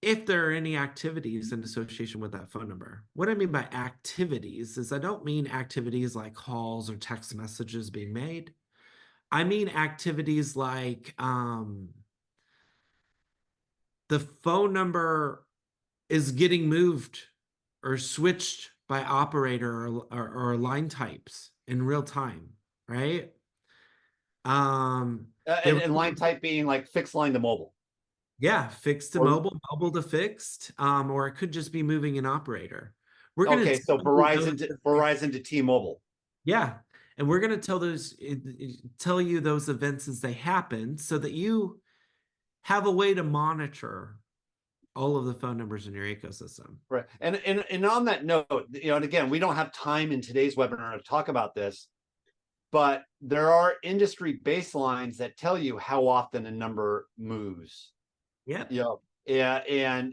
if there are any activities in association with that phone number. What I mean by activities is I don't mean activities like calls or text messages being made. I mean activities like the phone number is getting moved or switched by operator or line types in real time, right? There And line type being like fixed line to mobile. Yeah, fixed to Or mobile, mobile to fixed, or it could just be moving an operator. We're going okay, to so Verizon to T-Mobile. yeah, and we're going to tell you those events as they happen so that you have a way to monitor all of the phone numbers in your ecosystem. Right. And on that note, and again, we don't have time in today's webinar to talk about this, but there are industry baselines that tell you how often a number moves. Yep. Yeah, and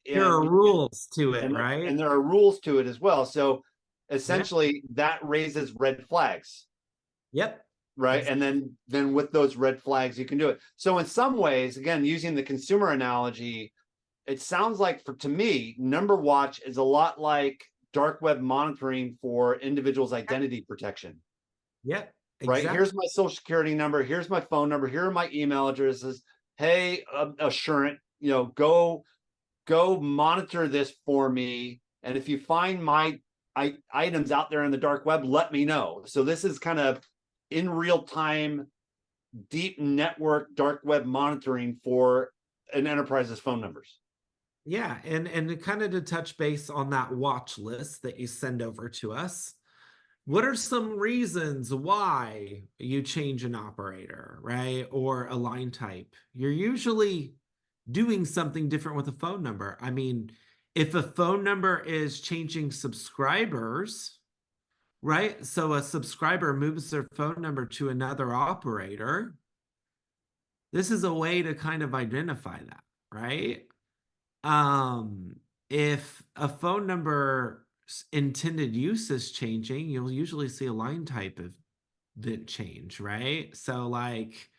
There are rules to it, right? And there are rules to it as well. So essentially, Yep. that raises red flags. Yep. Right. Exactly. And then with those red flags, you can do it. So in some ways, again, using the consumer analogy, it sounds like to me, Number Watch is a lot like dark web monitoring for individuals' identity protection. Yep. Right. Exactly. Here's my social security number. Here's my phone number. Here are my email addresses. Hey, Assurant, go monitor this for me. And if you find my items out there in the dark web, let me know. So this is kind of in real time, deep network dark web monitoring for an enterprise's phone numbers. Yeah, and kind of to touch base on that watch list that you send over to us. What are some reasons why you change an operator, right? Or a line type? You're usually doing something different with a phone number. I mean, if a phone number is changing subscribers, right? So a subscriber moves their phone number to another operator. This is a way to kind of identify that, right? If a phone number intended use is changing, you'll usually see a line type of bit change, right? So like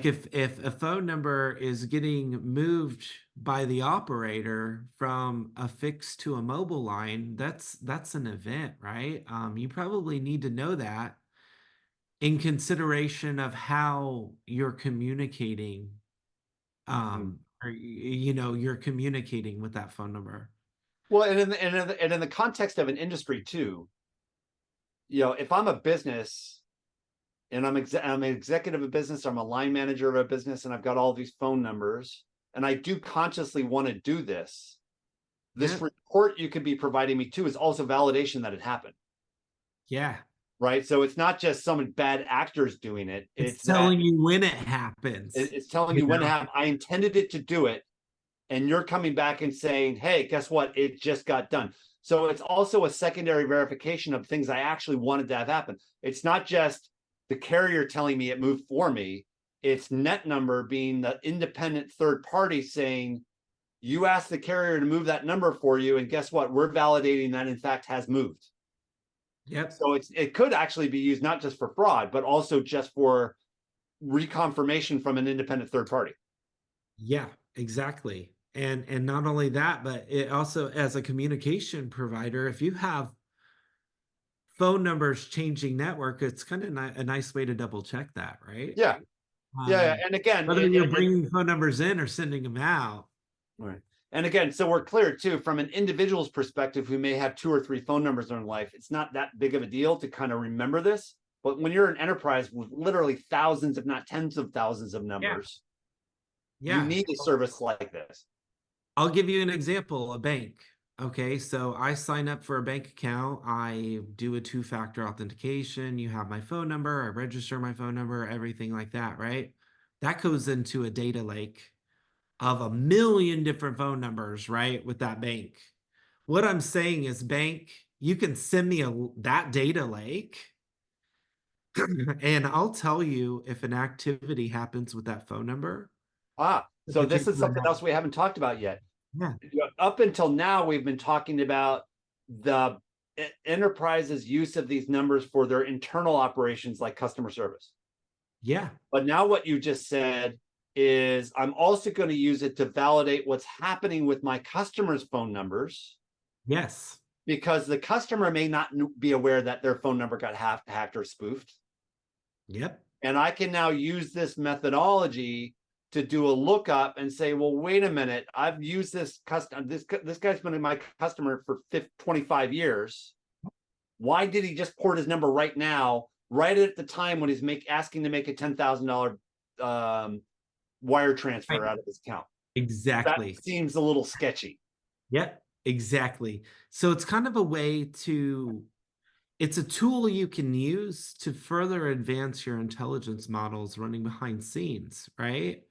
if a phone number is getting moved by the operator from a fixed to a mobile line, that's an event, right? You probably need to know that in consideration of how you're communicating, or you're communicating with that phone number. Well, and in the context of an industry too, if I'm a business and I'm an executive of a business, I'm a line manager of a business, and I've got all these phone numbers, and I do consciously want to do this. This report you could be providing me too is also validation that it happened. Yeah. Right. So it's not just some bad actors doing it. It's telling you when it happens. It's telling you when it happened. I intended it to do it. And you're coming back and saying, hey, guess what? It just got done. So it's also a secondary verification of things I actually wanted to have happen. It's not just the carrier telling me it moved for me. It's netnumber being the independent third party saying, you asked the carrier to move that number for you. And guess what? We're validating that in fact has moved. Yep. So it could actually be used not just for fraud, but also just for reconfirmation from an independent third party. Yeah, exactly. And not only that, but it also, as a communication provider, if you have phone numbers changing network, it's kind of a nice way to double check that, right? Yeah. Yeah. And again, whether you're bringing phone numbers in or sending them out. Right. And again, so we're clear too, from an individual's perspective who may have 2 or 3 phone numbers in their life, it's not that big of a deal to kind of remember this. But when you're an enterprise with literally thousands, if not tens of thousands of numbers, you need a service like this. I'll give you an example, a bank. Okay, so I sign up for a bank account. I do a 2-factor authentication. You have my phone number. I register my phone number, everything like that, right? That goes into a data lake of 1 million different phone numbers, right? With that bank. What I'm saying is, bank, you can send me that data lake and I'll tell you if an activity happens with that phone number. So this is something else we haven't talked about yet. Yeah. Up until now, we've been talking about the enterprise's use of these numbers for their internal operations like customer service. Yeah. But now what you just said is I'm also going to use it to validate what's happening with my customers' phone numbers, Yes. because the customer may not be aware that their phone number got hacked or spoofed. Yep. And I can now use this methodology to do a lookup and say, well, wait a minute, I've used this this guy's been my customer for 25 years. Why did he just port his number right now, right at the time when he's asking to make a $10,000 wire transfer Right. out of his account? That Exactly. seems a little sketchy. Yep. Exactly. So it's kind of a way to, it's a tool you can use to further advance your intelligence models running behind scenes, right?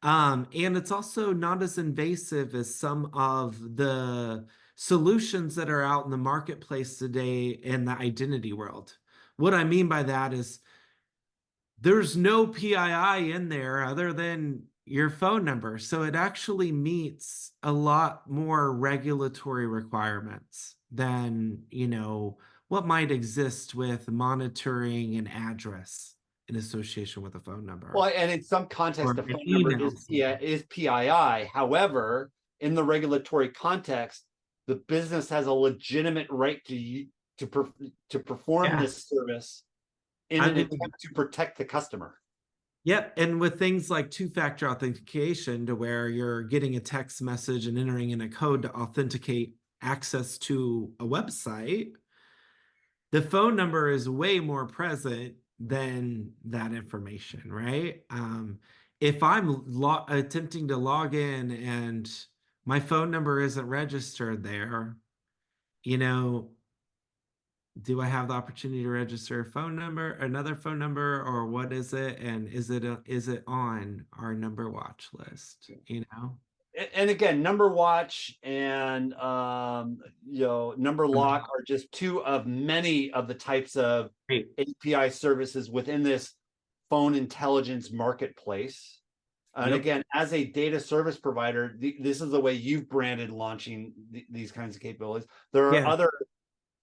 And it's also not as invasive as some of the solutions that are out in the marketplace today in the identity world. What I mean by that is there's no PII in there other than your phone number. So it actually meets a lot more regulatory requirements than, what might exist with monitoring an address in association with a phone number Well, and in some or context, the an phone number email. is PII. However, in the regulatory context, the business has a legitimate right to perform Yeah. this service in I an mean, attempt to protect the customer. yep. And with things like two-factor authentication, to where you're getting a text message and entering in a code to authenticate access to a website, the phone number is way more present than that information, right? If I'm attempting to log in and my phone number isn't registered there, you know, do I have the opportunity to register a phone number, another phone number, or what is it? And is it on our number watch list? And again, number watch and number lock are just two of many of the types of Right. API services within this phone intelligence marketplace. And Yep. again, as a data service provider, this is the way you've branded launching these kinds of capabilities. There are Yeah. other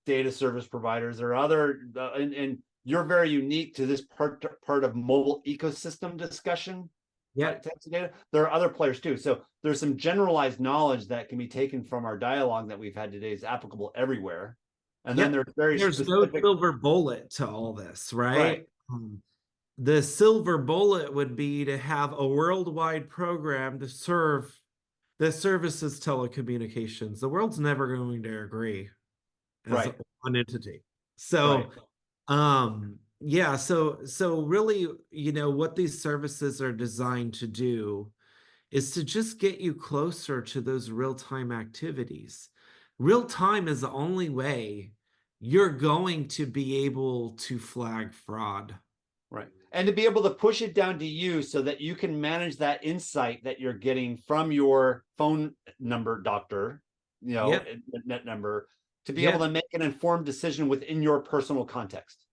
data service providers. There are other, and you're very unique to this part of mobile ecosystem discussion. Yep. Types of data. There are other players too. So there's some generalized knowledge that can be taken from our dialogue that we've had today is applicable everywhere. And then Yep. there's very There's no specific, silver bullet to all this, right? right? The silver bullet would be to have a worldwide program to serve that services telecommunications. The world's never going to agree as Right. one entity. Right. So, yeah, so really, what these services are designed to do is to just get you closer to those real-time activities. Real time is the only way you're going to be able to flag fraud. Right. And to be able to push it down to you so that you can manage that insight that you're getting from your phone number doctor, Yep. net number, to be able Yep. to make an informed decision within your personal context.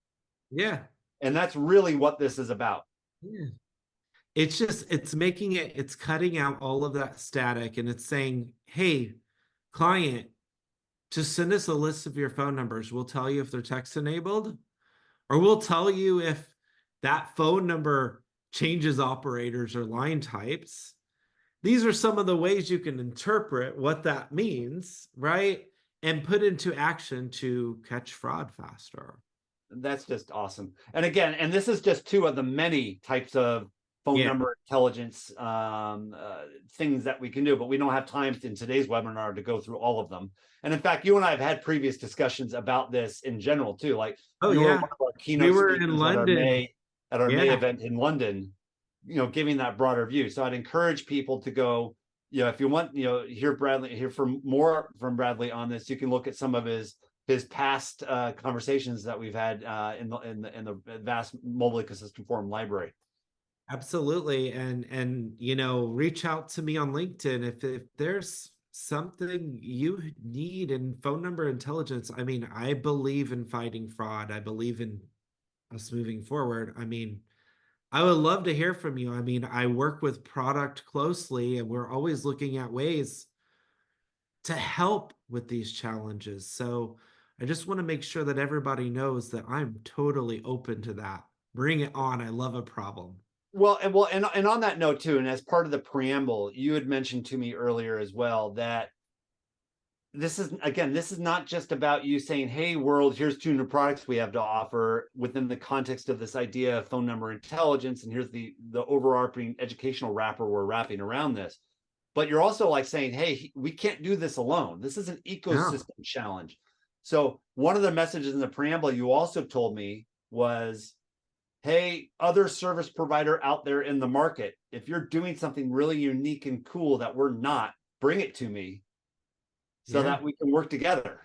Yeah. And that's really what this is about. Yeah. It's cutting out all of that static, and it's saying, hey, client, just send us a list of your phone numbers. We'll tell you if they're text enabled, or we'll tell you if that phone number changes operators or line types. These are some of the ways you can interpret what that means, right? And put into action to catch fraud faster. That's just awesome. And again, and this is just two of the many types of phone Yeah. number intelligence things that we can do, but we don't have time in today's webinar to go through all of them. And in fact, you and I have had previous discussions about this in general too. Like Oh you were yeah. one of our We keynote were in speakers London. at our May Yeah. event in London, giving that broader view. So I'd encourage people to go, if you want, hear from more from Bradley on this, you can look at some of his past conversations that we've had in the vast mobile ecosystem forum library. Absolutely. And reach out to me on LinkedIn if there's something you need in phone number intelligence. I mean, I believe in fighting fraud. I believe in us moving forward. I mean, I would love to hear from you. I mean, I work with product closely, and we're always looking at ways to help with these challenges. So I just want to make sure that everybody knows that I'm totally open to that. Bring it on. I love a problem. Well, and on that note too, and as part of the preamble, you had mentioned to me earlier as well that this is not just about you saying, hey world, here's 2 new products we have to offer within the context of this idea of phone number intelligence, and here's the overarching educational wrapper we're wrapping around this. But you're also like saying, hey, we can't do this alone. This is an No. ecosystem challenge. So one of the messages in the preamble you also told me was, hey, other service provider out there in the market, if you're doing something really unique and cool that we're not, bring it to me so Yeah. that we can work together.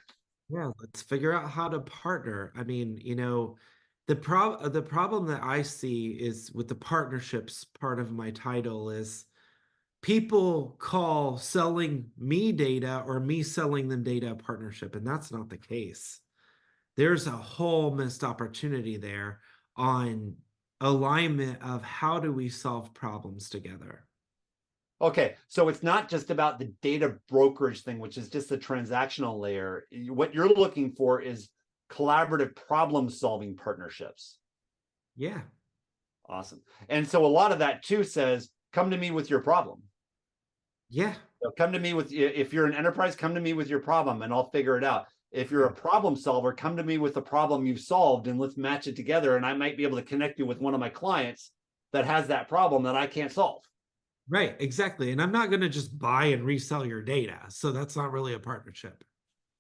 Yeah, let's figure out how to partner. I mean, the problem that I see is with the partnerships part of my title is people call selling me data or me selling them data a partnership, and that's not the case. There's a whole missed opportunity there on alignment of how do we solve problems together. Okay, so it's not just about the data brokerage thing, which is just the transactional layer. What you're looking for is collaborative problem solving partnerships. Yeah. Awesome. And so a lot of that too says, come to me with your problem. Yeah. So come to me with, if you're an enterprise, come to me with your problem and I'll figure it out. If you're Yeah. a problem solver, come to me with the problem you've solved and let's match it together. And I might be able to connect you with one of my clients that has that problem that I can't solve. Right, exactly. And I'm not going to just buy and resell your data. So that's not really a partnership.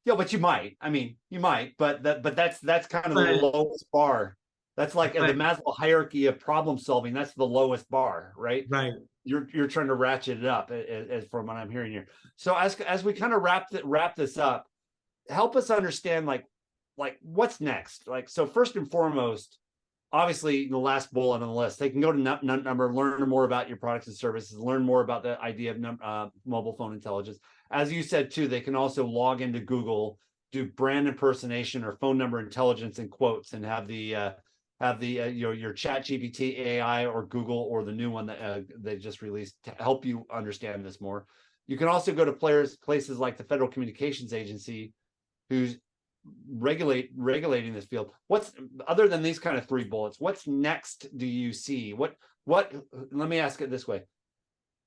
Yeah, but you might. I mean, you might, but that's kind of the But lowest bar. That's like the but Maslow hierarchy of problem solving. That's the lowest bar, right? right. You're trying to ratchet it up, as from what I'm hearing here. So as we kind of wrap this up, help us understand like what's next. Like, so first and foremost, obviously the last bullet on the list, they can go to netnumber, learn more about your products and services, learn more about the idea of mobile phone intelligence. As you said too, they can also log into Google, do brand impersonation or phone number intelligence in quotes, and have the your chat GPT AI or Google or the new one that they just released to help you understand this more. You can also go to places like the Federal Communications Agency, who's regulating this field. What's, other than these kind of 3 bullets, what's next do you see? What let me ask it this way.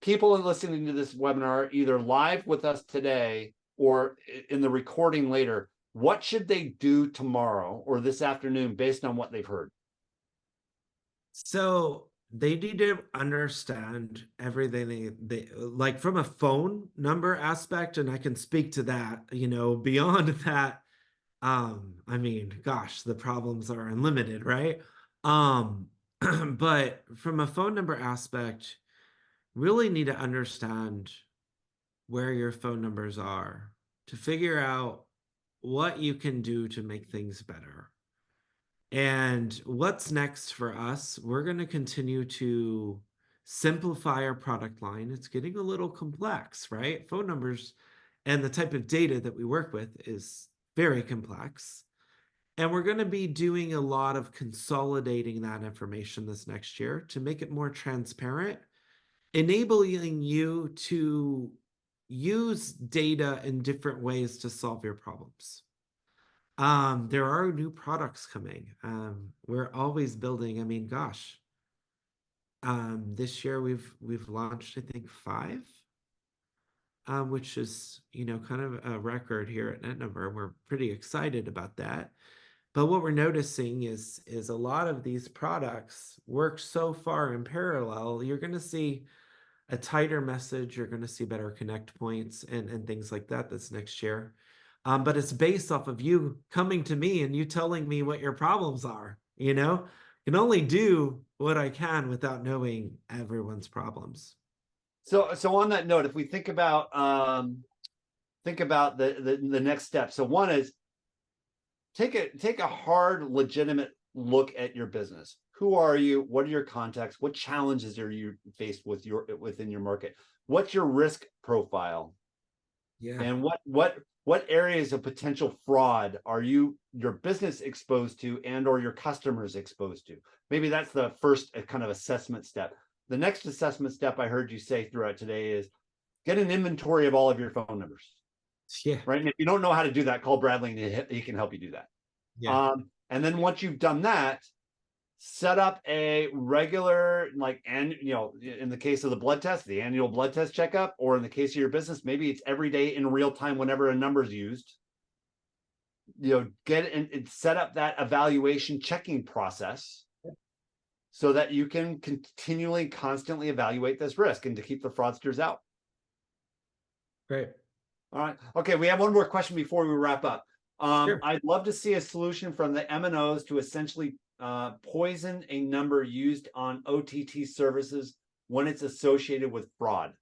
People listening to this webinar either live with us today or in the recording later, what should they do tomorrow or this afternoon based on what they've heard? So they need to understand everything they like from a phone number aspect, and I can speak to that, beyond that. I mean, gosh, the problems are unlimited, right? Um, but from a phone number aspect, really need to understand where your phone numbers are to figure out what you can do to make things better. And what's next for us? We're going to continue to simplify our product line. It's getting a little complex, right? Phone numbers and the type of data that we work with is very complex. And we're going to be doing a lot of consolidating that information this next year to make it more transparent, enabling you to use data in different ways to solve your problems. There are new products coming. We're always building. I mean, gosh, this year we've launched, I think, 5, which is kind of a record here at NetNumber. We're pretty excited about that. But what we're noticing is a lot of these products work so far in parallel. You're going to see a tighter message. You're going to see better connect points and things like that this next year. But it's based off of you coming to me and you telling me what your problems are. I can only do what I can without knowing everyone's problems. So on that note, if we think about the next step. So one is take a hard, legitimate look at your business. Who are you? What are your contacts? What challenges are you faced with within your market? What's your risk profile? Yeah. And what areas of potential fraud are your business exposed to and or your customers exposed to? Maybe that's the first kind of assessment step. The next assessment step I heard you say throughout today is get an inventory of all of your phone numbers. Yeah. Right. And if you don't know how to do that, call Bradley and he can help you do that. Yeah. And then once you've done that, set up a regular, like, and in the case of the blood test, the annual blood test checkup, or in the case of your business, maybe it's every day in real time whenever a number is used. Get and set up that evaluation checking process so that you can continually, constantly evaluate this risk and to keep the fraudsters out. Great. All right. Okay, we have one more question before we wrap up. Sure. I'd love to see a solution from the MNOs to essentially poison a number used on OTT services when it's associated with fraud.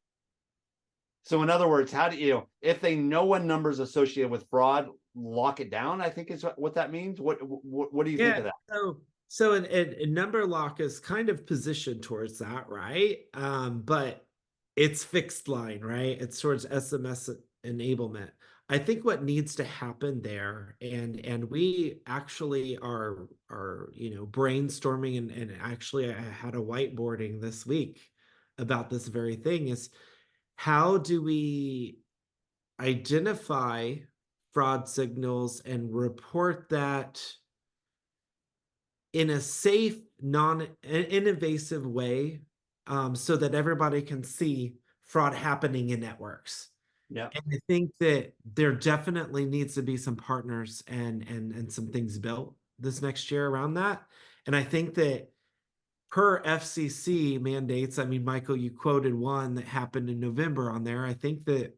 So in other words, how do if they know a number is associated with fraud, lock it down, I think is what that means. What do you think of that? So a number lock is kind of positioned towards that, right? But it's fixed line, right? It's towards SMS enablement. I think what needs to happen there, and we actually are brainstorming, and actually I had a whiteboarding this week about this very thing, is how do we identify fraud signals and report that in a safe, non-invasive way, so that everybody can see fraud happening in networks. Yeah. And I think that there definitely needs to be some partners and some things built this next year around that. And I think that per FCC mandates, I mean, Michael, you quoted one that happened in November on there. I think that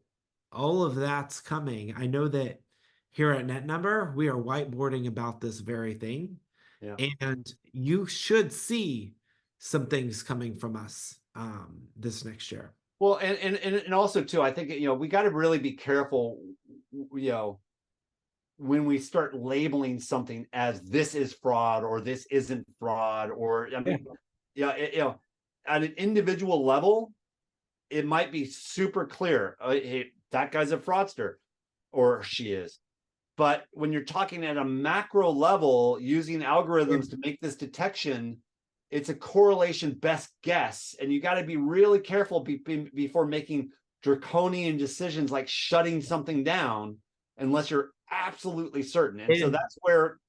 all of that's coming. I know that here at NetNumber, we are whiteboarding about this very thing. Yeah. And you should see some things coming from us this next year. Well, and also too, I think we got to really be careful, when we start labeling something as this is fraud or this isn't fraud, or I mean, at an individual level, it might be super clear. Hey, that guy's a fraudster, or she is. But when you're talking at a macro level, using algorithms to make this detection, it's a correlation best guess. And you got to be really careful before making draconian decisions like shutting something down, unless you're absolutely certain. And so that's where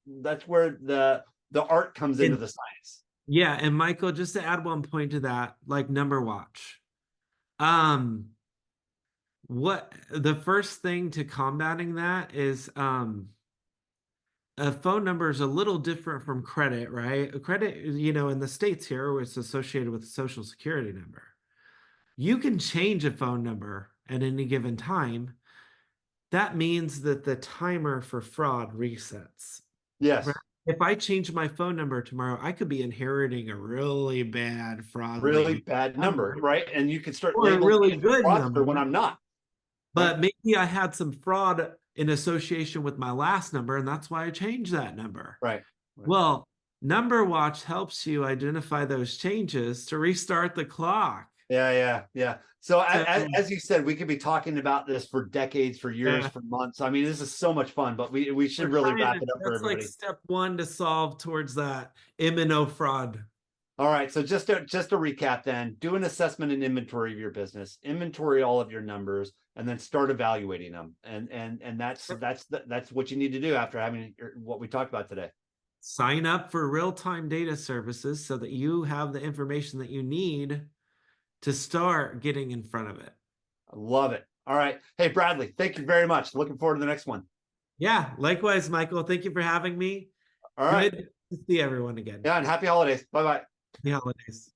the art comes into the science. Yeah. And Michael, just to add one point to that, like number watch. What the first thing to combating that is a phone number is a little different from credit, right? A credit, in the States here, it's associated with a social security number. You can change a phone number at any given time. That means that the timer for fraud resets. Yes. Right? If I change my phone number tomorrow, I could be inheriting a really bad fraud. Really bad number, right? And you could start labeling a really good number when I'm not. But maybe I had some fraud in association with my last number, and that's why I changed that number. Right. Well, Number Watch helps you identify those changes to restart the clock. Yeah. So as you said, we could be talking about this for decades, for years, for months. I mean, this is so much fun, but we should really wrap it up for everybody. That's like step one to solve towards that MNO fraud. All right. So just to recap then, do an assessment and inventory of your business, inventory all of your numbers, and then start evaluating them. And that's what you need to do after having what we talked about today. Sign up for real-time data services so that you have the information that you need to start getting in front of it. I love it. All right. Hey, Bradley, thank you very much. Looking forward to the next one. Yeah, likewise, Michael. Thank you for having me. All right. Good to see everyone again. Yeah, and happy holidays. Bye-bye. Happy holidays.